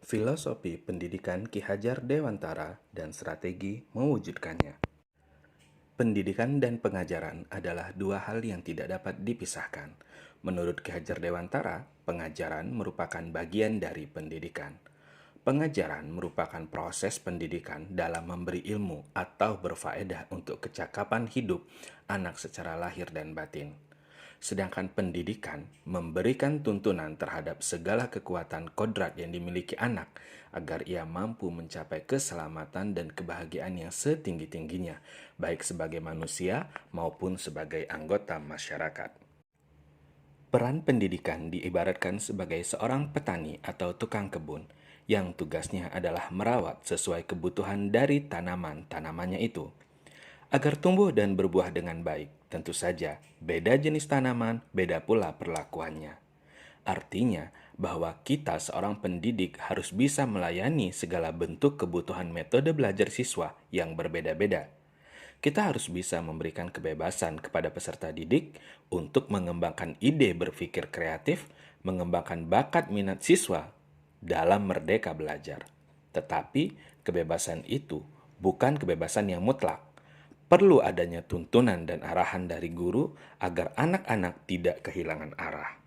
Filosofi Pendidikan Ki Hajar Dewantara dan strategi mewujudkannya. Pendidikan dan pengajaran adalah dua hal yang tidak dapat dipisahkan. Menurut Ki Hajar Dewantara, pengajaran merupakan bagian dari pendidikan. Pengajaran merupakan proses pendidikan dalam memberi ilmu atau berfaedah untuk kecakapan hidup anak secara lahir dan batin. Sedangkan pendidikan memberikan tuntunan terhadap segala kekuatan kodrat yang dimiliki anak agar ia mampu mencapai keselamatan dan kebahagiaan yang setinggi-tingginya, baik sebagai manusia maupun sebagai anggota masyarakat. Peran pendidikan diibaratkan sebagai seorang petani atau tukang kebun yang tugasnya adalah merawat sesuai kebutuhan dari tanaman-tanamannya itu. Agar tumbuh dan berbuah dengan baik, tentu saja beda jenis tanaman, beda pula perlakuannya. Artinya bahwa kita seorang pendidik harus bisa melayani segala bentuk kebutuhan metode belajar siswa yang berbeda-beda. Kita harus bisa memberikan kebebasan kepada peserta didik untuk mengembangkan ide berpikir kreatif, mengembangkan bakat minat siswa dalam merdeka belajar. Tetapi kebebasan itu bukan kebebasan yang mutlak. Perlu adanya tuntunan dan arahan dari guru agar anak-anak tidak kehilangan arah.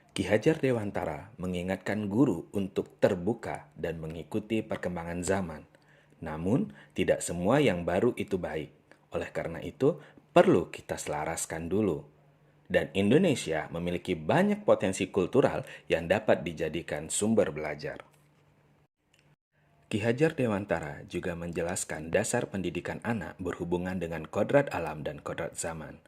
Ki Hajar Dewantara mengingatkan guru untuk terbuka dan mengikuti perkembangan zaman. Namun, tidak semua yang baru itu baik. Oleh karena itu, perlu kita selaraskan dulu. Dan Indonesia memiliki banyak potensi kultural yang dapat dijadikan sumber belajar. Ki Hajar Dewantara juga menjelaskan dasar pendidikan anak berhubungan dengan kodrat alam dan kodrat zaman.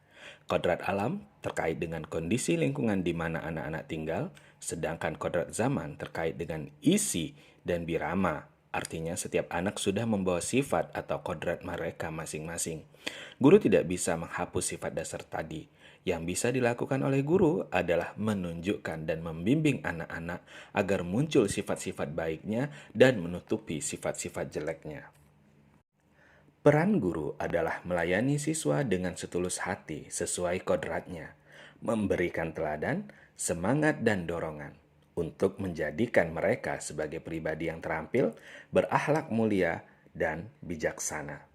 Kodrat alam terkait dengan kondisi lingkungan di mana anak-anak tinggal, sedangkan kodrat zaman terkait dengan isi dan birama. Artinya setiap anak sudah membawa sifat atau kodrat mereka masing-masing. Guru tidak bisa menghapus sifat dasar tadi. Yang bisa dilakukan oleh guru adalah menunjukkan dan membimbing anak-anak agar muncul sifat-sifat baiknya dan menutupi sifat-sifat jeleknya. Peran guru adalah melayani siswa dengan setulus hati sesuai kodratnya, memberikan teladan, semangat, dan dorongan untuk menjadikan mereka sebagai pribadi yang terampil, berakhlak mulia, dan bijaksana.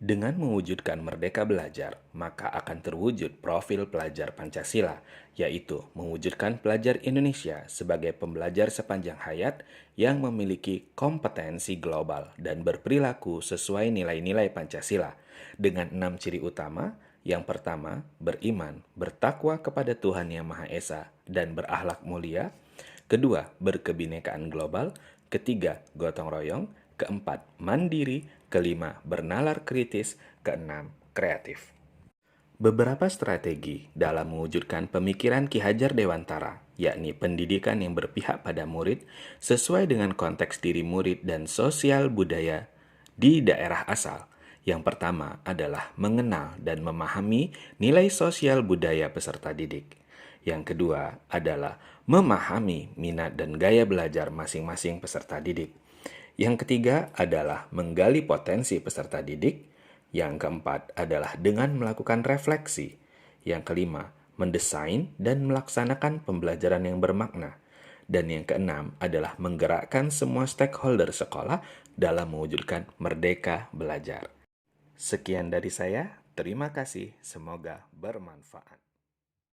Dengan mewujudkan Merdeka Belajar, maka akan terwujud profil pelajar Pancasila, yaitu mewujudkan pelajar Indonesia sebagai pembelajar sepanjang hayat yang memiliki kompetensi global dan berperilaku sesuai nilai-nilai Pancasila, dengan 6 ciri utama. Yang pertama, beriman, bertakwa kepada Tuhan Yang Maha Esa, dan berakhlak mulia. Kedua, berkebinekaan global. Ketiga, gotong royong. Keempat, mandiri. Kelima, bernalar kritis. Keenam, kreatif. Beberapa strategi dalam mewujudkan pemikiran Ki Hajar Dewantara, yakni pendidikan yang berpihak pada murid sesuai dengan konteks diri murid dan sosial budaya di daerah asal. Yang pertama adalah mengenal dan memahami nilai sosial budaya peserta didik. Yang kedua adalah memahami minat dan gaya belajar masing-masing peserta didik. Yang ketiga adalah menggali potensi peserta didik. Yang keempat adalah dengan melakukan refleksi. Yang kelima, mendesain dan melaksanakan pembelajaran yang bermakna. Dan yang keenam adalah menggerakkan semua stakeholder sekolah dalam mewujudkan Merdeka Belajar. Sekian dari saya, terima kasih, semoga bermanfaat.